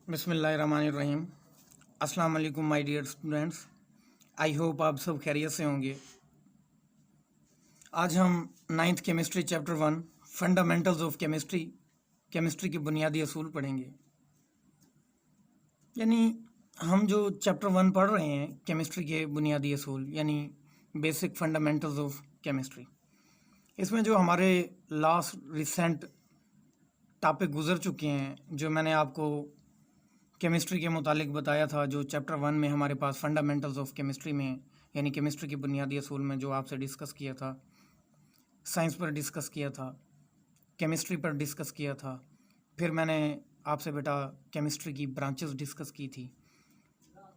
बिस्मिल्लाहिर्रहमानिर्रहीम। अस्सलाम वालेकुम my dear students. I hope आप सब खैरियत से होंगे। आज हम 9th chemistry chapter 1 fundamentals of chemistry के बुनियादी असूल पढ़ेंगे। यानी हम जो चैप्टर 1 पढ़ रहे हैं केमिस्ट्री के बुनियादी असूल यानी बेसिक फंडामेंटल्स ऑफ केमिस्ट्री, इसमें जो हमारे लास्ट रिसेंट टॉपिक गुजर चुके हैं, जो मैंने आपको केमिस्ट्री के मुतालिक बताया था, जो चैप्टर 1 में हमारे पास फंडामेंटल्स ऑफ केमिस्ट्री में यानी केमिस्ट्री के बुनियादी असूल में जो आपसे डिस्कस किया था, साइंस पर डिस्कस किया था, केमिस्ट्री पर डिस्कस किया था। फिर मैंने आपसे बेटा केमिस्ट्री की ब्रांचेस डिस्कस की थी।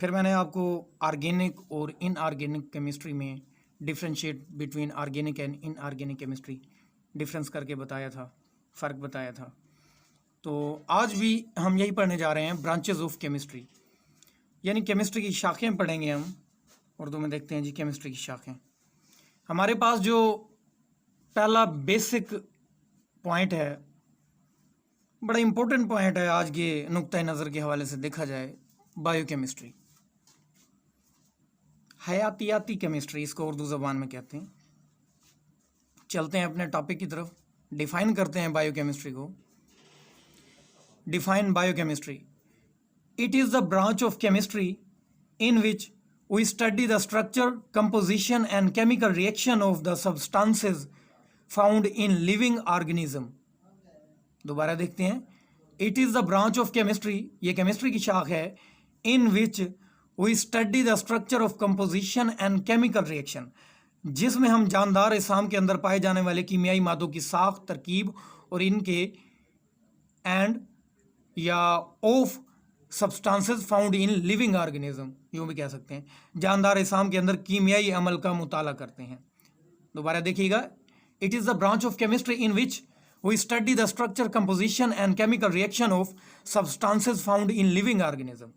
फिर मैंने आपको ऑर्गेनिक और इनऑर्गेनिक केमिस्ट्री में differentiate between organic and inorganic chemistry difference करके बताया था, फ़र्क बताया था। तो आज भी हम यही पढ़ने जा रहे हैं, ब्रांचेस ऑफ केमिस्ट्री यानी केमिस्ट्री की शाखें पढ़ेंगे हम। उर्दू में देखते हैं जी केमिस्ट्री की शाखें। हमारे पास जो पहला बेसिक पॉइंट है, बड़ा इम्पोर्टेंट पॉइंट है आज के नुक्ता नज़र के हवाले से देखा जाए, बायोकेमिस्ट्री, हयातियाती केमिस्ट्री इसको उर्दू ज़बान में कहते हैं। चलते हैं अपने टॉपिक की तरफ, डिफ़ाइन करते हैं बायोकेमिस्ट्री को। Define biochemistry. It is the branch of chemistry in which we study the structure, composition and chemical reaction of the substances found in living organism. दोबारा देखते हैं। It is the branch of chemistry, ये chemistry की शाख है, in which we study the structure of composition and chemical reaction, जिसमें हम जानदार अजसाम के अंदर पाए जाने वाले कीमियाई मादों की साख, तरकीब और इनके एंड या of substances found in living organism, यूँ भी कह सकते हैं, जानदार अजसाम के अंदर कीमियाई अमल का मुताला करते हैं। दोबारा देखिएगा। It is the branch of chemistry in which we study the structure, composition and chemical reaction of substances found in living organism.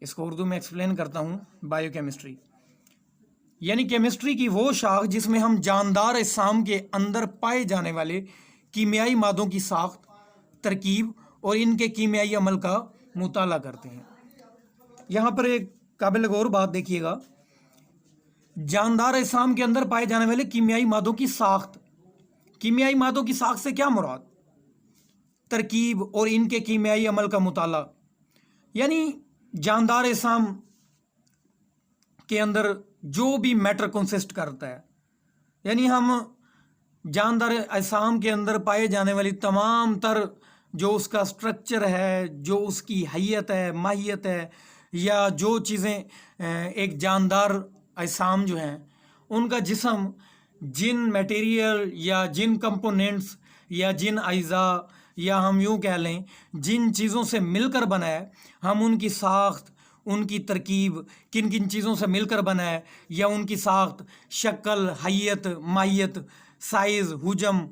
इसको उर्दू में एक्सप्लेन करता हूँ। बायोकेमिस्ट्री यानी केमिस्ट्री की वो शाख जिसमें हम जानदार अजसाम के अंदर पाए जाने वाले कीमियाई मादों की साख्त, तरकीब और इनके कीमियाई अमल का मुताला करते हैं। यहाँ पर एक काबिल गौर बात देखिएगा, जानदार अजसाम के अंदर पाए जाने वाले कीमियाई मादों की साख्त, कीमियाई मादों की साख्त से क्या मुराद? तरकीब और इनके कीमियाई अमल का मुताला, यानी जानदार अजसाम के अंदर जो भी मैटर कंसिस्ट करता है, यानी हम जानदार अजसाम के अंदर पाए जाने वाली तमाम तर जो उसका स्ट्रक्चर है, जो उसकी हैयत है, माहियत है, या जो चीज़ें एक जानदार अजसाम जो हैं उनका जिस्म जिन मटेरियल या जिन कंपोनेंट्स या जिन अज़ा या हम यूँ कह लें जिन चीज़ों से मिलकर बना है, हम उनकी साख्त, उनकी तरकीब किन किन चीज़ों से मिलकर बना है, या उनकी साख्त, शक्ल, हैयत, माहियत, साइज़, हुजम,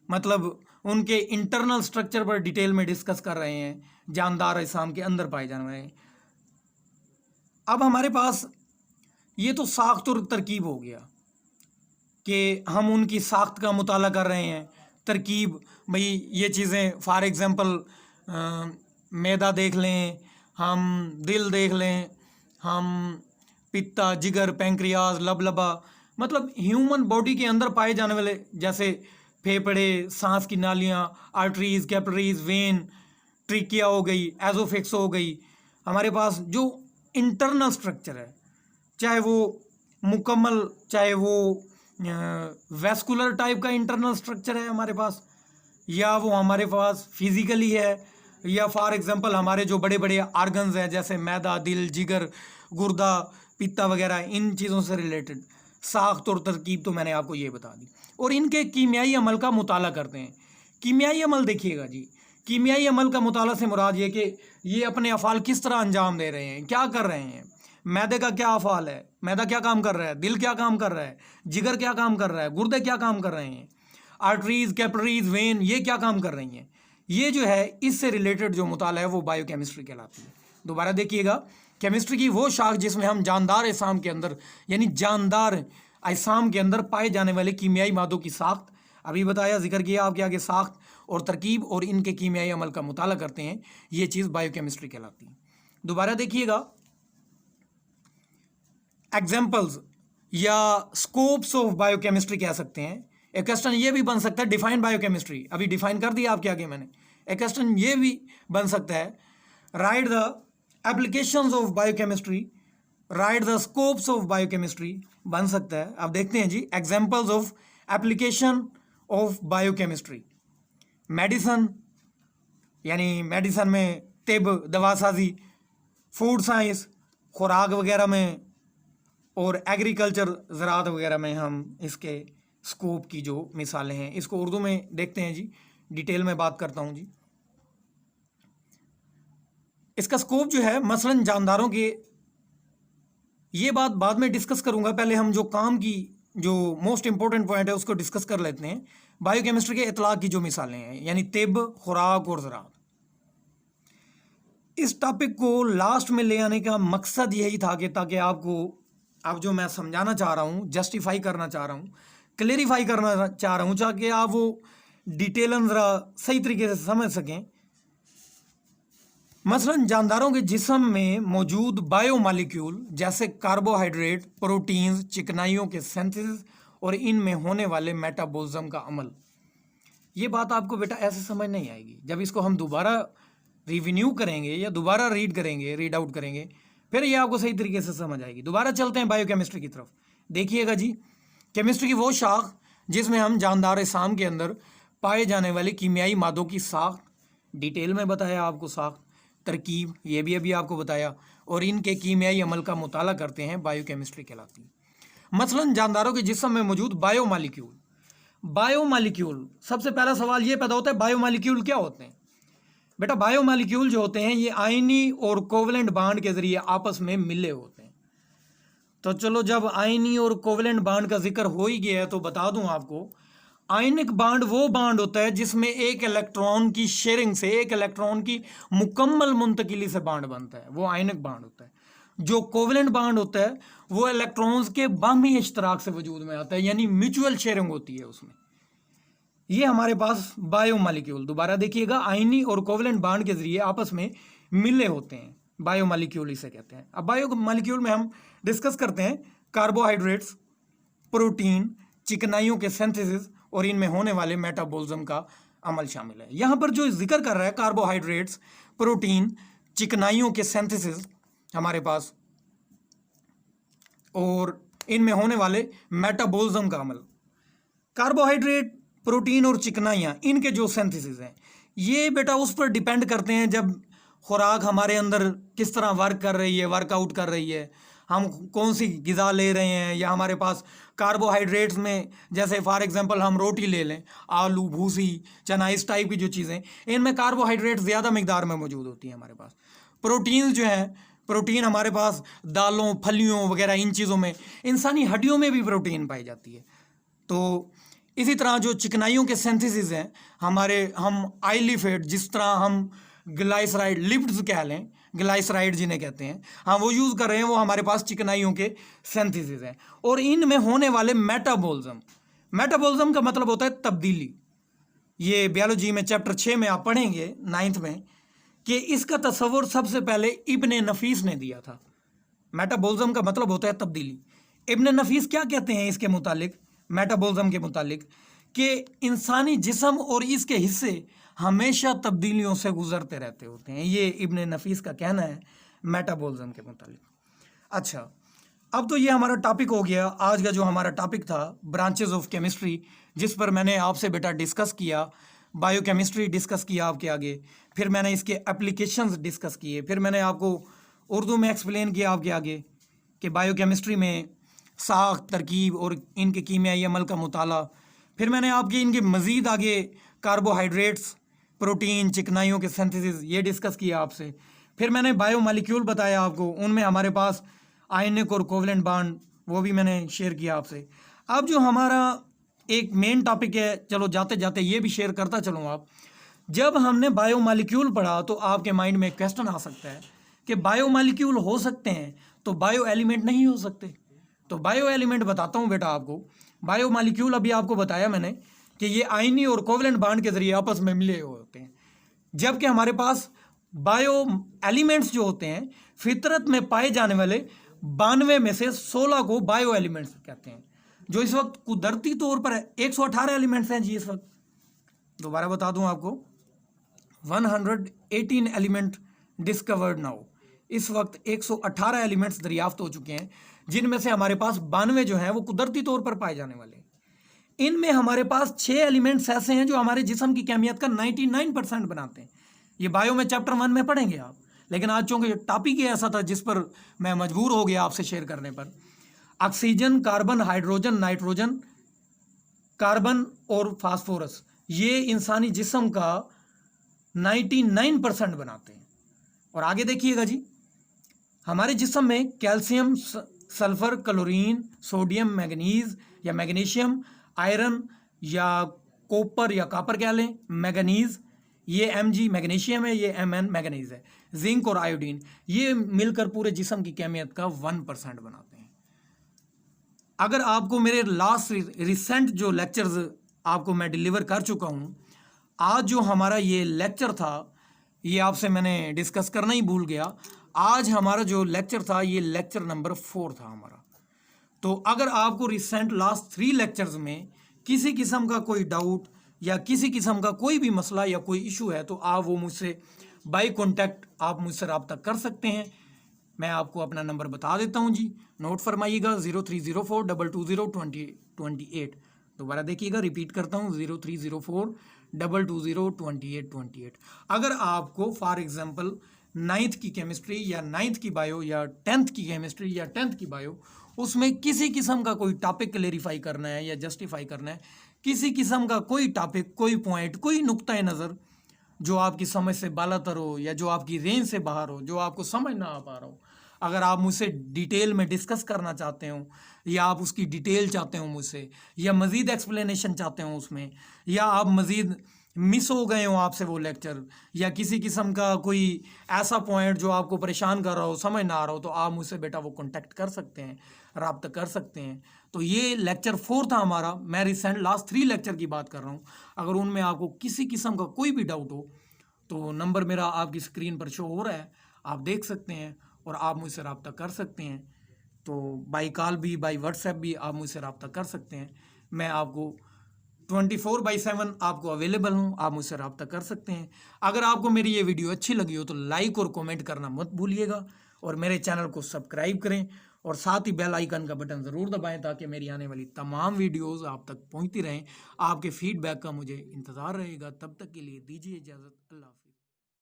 मतलब उनके इंटरनल स्ट्रक्चर पर डिटेल में डिस्कस कर रहे हैं जानदार अजसाम के अंदर पाए जाने वाले। अब हमारे पास ये तो साख्त और तरकीब हो गया कि हम उनकी साख्त का मुताला कर रहे हैं। तरकीब, भाई ये चीज़ें फॉर एग्ज़ाम्पल मैदा देख लें, हम दिल देख लें, हम पित्ता, जिगर, पैंक्रियाज, लबलबा, मतलब ह्यूमन बॉडी के अंदर पाए जाने वाले जैसे फेफड़े, सांस की नालियाँ, आर्टरीज, कैपिलरीज, वेन, ट्रिकिया हो गई, एजोफेक्स हो गई, हमारे पास जो इंटरनल स्ट्रक्चर है, चाहे वो मुकम्मल, चाहे वो वेस्कुलर टाइप का इंटरनल स्ट्रक्चर है हमारे पास, या वो हमारे पास फिजिकली है, या फॉर एग्जांपल हमारे जो बड़े बड़े ऑर्गन्स हैं जैसे मैदा, दिल, जिगर, गुर्दा, पित्ता वगैरह, इन चीज़ों से रिलेटेड साख्त और तरकीब तो मैंने आपको ये बता दी। और इनके कीमियाई अमल का मुताला करते हैं। कीमियाई अमल देखिएगा जी, कीमियाई अमल का मुताला से मुराद ये कि ये अपने अफ़ाल किस तरह अंजाम दे रहे हैं, क्या कर रहे हैं। मैदे का क्या अफ़ाल है, मैदा क्या काम कर रहा है, दिल क्या काम कर रहा है, जिगर क्या काम कर रहा है, गुर्दे क्या काम कर रहे हैं, आर्टरीज, कैपिलरीज, वेन, ये क्या काम कर रही हैं। ये जो है इससे रिलेटेड जो मुताला है वो बायोकेमिस्ट्री कहलाती है। दोबारा देखिएगा, केमिस्ट्री की वो शाख जिसमें हम जानदार अजसाम के अंदर यानी जानदार अजसाम के अंदर पाए जाने वाले कीमियाई मादों की साख्त, अभी बताया, जिक्र किया आपके आगे, साख्त और तरकीब और इनके कीमियाई अमल का मुताला करते हैं, ये चीज़ बायोकेमिस्ट्री कहलाती है। दोबारा देखिएगा, एग्जाम्पल्स या स्कोप्स ऑफ बायोकेमिस्ट्री कह सकते हैं। एक क्वेश्चन ये भी बन सकता है, डिफाइन बायोकेमिस्ट्री, अभी डिफाइन कर दिया आपके आगे मैंने। एक क्वेश्चन ये भी बन सकता है, write the applications of biochemistry, write the scopes of biochemistry बन सकता है। अब देखते हैं जी, examples of application of biochemistry. Medicine, यानी मेडिसन में तिब, दवासाजी, फूड साइंस, खुराक वगैरह में, और एग्रीकल्चर, ज़राअत वगैरह में हम इसके स्कोप की जो मिसालें हैं, इसको उर्दू में देखते हैं जी, डिटेल में बात करता हूँ जी। इसका स्कोप जो है, मसलन जानदारों के, ये बात बाद में डिस्कस करूंगा, पहले हम जो काम की जो मोस्ट इंपॉर्टेंट पॉइंट है उसको डिस्कस कर लेते हैं। बायोकेमिस्ट्री के इतलाक की जो मिसालें हैं, यानी तिब, खुराक और ज़राअत। इस टॉपिक को लास्ट में ले आने का मकसद यही था कि ताकि आपको, अब जो मैं समझाना चाह रहा हूँ, जस्टिफाई करना चाह रहा हूँ, क्लेरिफाई करना चाह रहा हूँ, ताकि आप वो डिटेलन ज़रा सही तरीके से समझ सकें। मसलन जानदारों के जिस्म में मौजूद बायोमॉलिक्यूल जैसे कार्बोहाइड्रेट, प्रोटीन्स, चिकनाइयों के सिंथेसिस और इनमें होने वाले मेटाबॉलिज्म का अमल। ये बात आपको बेटा ऐसे समझ नहीं आएगी, जब इसको हम दोबारा रिव्यू करेंगे या दोबारा रीड करेंगे, रीड आउट करेंगे, फिर ये आपको सही तरीके से समझ आएगी। दोबारा चलते हैं बायोकेमिस्ट्री की तरफ। देखिएगा जी, केमिस्ट्री की वो शाख जिसमें हम जानदार साम के अंदर पाए जाने वाले कीमियाई मादों की साख्त, डिटेल में बताया आपको, साख्त, तरकीब, ये भी अभी आपको बताया, और इनके कीमियाई अमल का मुताला करते हैं, बायोकेमिस्ट्री कहलाती है। मसलन जानदारों के जिस्म में मौजूद बायोमॉलिक्यूल। बायोमॉलिक्यूल, सबसे पहला सवाल ये पैदा होता है, बायोमॉलिक्यूल क्या होते हैं? बेटा बायोमॉलिक्यूल जो होते हैं ये आयनी और कोवलेंट बांड के जरिए आपस में मिले होते हैं। तो चलो, जब आयनी और कोवलेंट बांड का जिक्र हो ही गया है तो बता दूं आपको, आयनिक बांड वो बांड होता है जिसमें एक इलेक्ट्रॉन की शेयरिंग से, एक इलेक्ट्रॉन की मुकम्मल मुंतकिली से बांड बनता है, वो आयनिक बांड होता है। जो कोवलेंट बांड होता है वो इलेक्ट्रॉन्स के बाहमी इश्तराक से वजूद में आता है, यानी म्यूचुअल शेयरिंग होती है उसमें। ये हमारे पास बायोमॉलिक्यूल, दोबारा देखिएगा, आयनी और कोवलेंट बांड के जरिए आपस में मिले होते हैं, बायोमॉलिक्यूल इसे कहते हैं। अब बायोमॉलिक्यूल में हम डिस्कस करते हैं कार्बोहाइड्रेट्स, प्रोटीन, चिकनाइयों के सिंथेसिस और इनमें होने वाले मेटाबॉलिज्म का अमल शामिल है। यहाँ पर जो जिक्र कर रहा है, कार्बोहाइड्रेट्स, प्रोटीन, चिकनाइयों के सिंथेसिस हमारे पास, और इनमें होने वाले मेटाबॉलिज्म का अमल। कार्बोहाइड्रेट, प्रोटीन और चिकनाइयाँ, इनके जो सिंथेसिस हैं, ये बेटा उस पर डिपेंड करते हैं जब खुराक हमारे अंदर किस तरह वर्क कर रही है, वर्कआउट कर रही है, हम कौन सी ग़िज़ा ले रहे हैं, या हमारे पास कार्बोहाइड्रेट्स में जैसे फॉर एग्जांपल हम रोटी ले लें, आलू, भूसी, चना, इस टाइप की जो चीज़ें, इनमें कार्बोहाइड्रेट्स ज़्यादा मिकदार में मौजूद होती हैं हमारे पास। प्रोटीन्स जो हैं, प्रोटीन हमारे पास दालों, फलियों वगैरह, इन चीज़ों में, इंसानी हड्डियों में भी प्रोटीन पाई जाती है। तो इसी तरह जो चिकनाइयों के सिंथेसिस हैं हमारे, हम ऑयली फैट, जिस तरह हम ग्लाइसराइड, लिपिड्स कह लें, ग्लाइसराइड जिन्हें कहते हैं, हम वो यूज़ कर रहे हैं, वो हमारे पास चिकनाइयों के सिंथेसिस हैं। और इनमें होने वाले मेटाबॉलिज्म, मेटाबॉलिज्म का मतलब होता है तब्दीली। ये बायोलॉजी में चैप्टर 6 में आप पढ़ेंगे, 9th में, कि इसका तस्वुर सबसे पहले इब्ने नफीस ने दिया था। मेटाबॉलिज्म का मतलब होता है तब्दीली। इब्ने नफीस क्या कहते हैं इसके मुतालिक, मेटाबॉलिज्म के मुतालिक, कि इंसानी जिस्म और इसके हिस्से हमेशा तब्दीलियों से गुजरते रहते होते हैं। ये इब्ने नफीस का कहना है मेटाबॉलिज्म के मुतालिक। अच्छा, अब तो ये हमारा टॉपिक हो गया, आज का जो हमारा टॉपिक था ब्रांचेस ऑफ केमिस्ट्री, जिस पर मैंने आपसे बेटा डिस्कस किया, बायोकेमिस्ट्री डिस्कस किया आपके आगे, फिर मैंने इसके एप्लीकेशंस डिस्कस किए, फिर मैंने आपको उर्दू में एक्सप्लेन किया आपके आगे कि बायोकेमिस्ट्री में साख्त, तरकीब और इनके कीमियाई अमल का मुताला, फिर मैंने आपके इनके मज़ीद आगे कार्बोहाइड्रेट्स, प्रोटीन, चिकनाइयों के सिंथेसिस, ये डिस्कस किया आपसे। फिर मैंने बायोमॉलिक्यूल बताया आपको, उनमें हमारे पास आयनिक और कोवलेंट बांड, वो भी मैंने शेयर किया आपसे। अब जो हमारा एक मेन टॉपिक है, चलो जाते जाते ये भी शेयर करता चलूँ आप, जब हमने बायोमॉलिक्यूल पढ़ा तो आपके माइंड में क्वेश्चन आ सकता है कि बायोमॉलिक्यूल हो सकते हैं तो बायो एलिमेंट नहीं हो सकते। तो बायो एलिमेंट बताता हूँ बेटा आपको। बायोमॉलिक्यूल अभी आपको बताया मैंने, कि ये आयनी और कोवेलेंट बॉन्ड के जरिए आपस में मिले हुए होते हैं, जबकि हमारे पास बायो एलिमेंट्स जो होते हैं, फितरत में पाए जाने वाले 92 में से 16 को बायो एलिमेंट्स कहते हैं, जो इस वक्त कुदरती तौर पर 118 एलिमेंट्स हैं जी। इस वक्त दोबारा बता दूं आपको, 118 एलिमेंट डिस्कवर्ड नाउ। इस वक्त 118 एलिमेंट्स दरियाफ्त हो चुके हैं, जिनमें से हमारे पास 92 जो हैं वो कुदरती तौर पर पाए जाने वाले हैं। इनमें हमारे पास 6 एलिमेंट्स ऐसे हैं जो हमारे जिस्म की कैमियत का 99% बनाते हैं। ये बायो में चैप्टर 1 में पढ़ेंगे आप, लेकिन आज चूंकि टॉपिक ही ऐसा था जिस पर मैं मजबूर हो गया आपसे शेयर करने पर, oxygen, carbon, hydrogen, nitrogen, carbon और फास्फोरस, ये इंसानी जिस्म का 99% बनाते हैं। और आगे देखिएगा जी, हमारे जिस्म में calcium, sulphur, chlorine, sodium, manganese या मैग्नीशियम, आयरन या कॉपर या कॉपर कह लें, मैग्नीज, ये Mg मैग्नीशियम है, ये Mn मैग्नीज है, जिंक और आयोडीन, ये मिलकर पूरे जिस्म की कैमियत का 1% बनाते हैं। अगर आपको मेरे लास्ट रिसेंट जो लेक्चर्स आपको मैं डिलीवर कर चुका हूं, आज जो हमारा ये लेक्चर था, ये आपसे मैंने डिस्कस करना ही भूल गया। आज हमारा जो लेक्चर था, ये लेक्चर नंबर 4 था हमारा। तो अगर आपको रिसेंट लास्ट 3 लेक्चर्स में किसी किस्म का कोई डाउट या किसी किस्म का कोई भी मसला या कोई इशू है, तो आप वो मुझसे बाय कॉन्टैक्ट आप मुझसे रब्ता कर सकते हैं। मैं आपको अपना नंबर बता देता हूं जी, नोट फरमाइएगा, 0304220228। दोबारा देखिएगा, रिपीट करता हूं, 030422022828। अगर आपको फॉर एग्जांपल 9th की केमिस्ट्री या 9th की बायो या 10th की केमिस्ट्री या 10th की बायो, उसमें किसी किस्म का कोई टॉपिक क्लेरिफाई करना है या जस्टिफाई करना है, किसी किस्म का कोई टॉपिक, कोई पॉइंट, कोई नुक्ता नज़र जो आपकी समझ से बालातर हो या जो आपकी रेंज से बाहर हो, जो आपको समझ ना आ पा रहा हो, अगर आप मुझसे डिटेल में डिस्कस करना चाहते हो या आप उसकी डिटेल चाहते हो मुझसे, या मज़ीद एक्सप्लेनेशन चाहते हो उसमें, या आप मज़ीद मिस हो गए हो आपसे वो लेक्चर, या किसी किस्म का कोई ऐसा पॉइंट जो आपको परेशान कर रहा हो, समझ ना आ रहा हो, तो आप मुझसे बेटा वो कांटेक्ट कर सकते हैं, रब्ता कर सकते हैं। तो ये लेक्चर 4 था हमारा। मैं रिसेंट लास्ट 3 लेक्चर की बात कर रहा हूँ। अगर उनमें आपको किसी किस्म का कोई भी डाउट हो, तो नंबर मेरा आपकी स्क्रीन पर शो हो रहा है, आप देख सकते हैं और आप मुझसे रब्ता कर सकते हैं। तो बाई कॉल भी, बाई व्हाट्सएप भी आप मुझसे रब्ता कर सकते हैं। मैं आपको 24/7 आपको अवेलेबल हूँ, आप मुझसे रब्ता कर सकते हैं। अगर आपको मेरी ये वीडियो अच्छी लगी हो तो लाइक और कमेंट करना मत भूलिएगा, और मेरे चैनल को सब्सक्राइब करें, और साथ ही बेल आइकन का बटन ज़रूर दबाएं ताकि मेरी आने वाली तमाम वीडियोस आप तक पहुंचती रहें। आपके फीडबैक का मुझे इंतज़ार रहेगा। तब तक के लिए दीजिए इजाज़त। अल्लाह हाफ़िज़।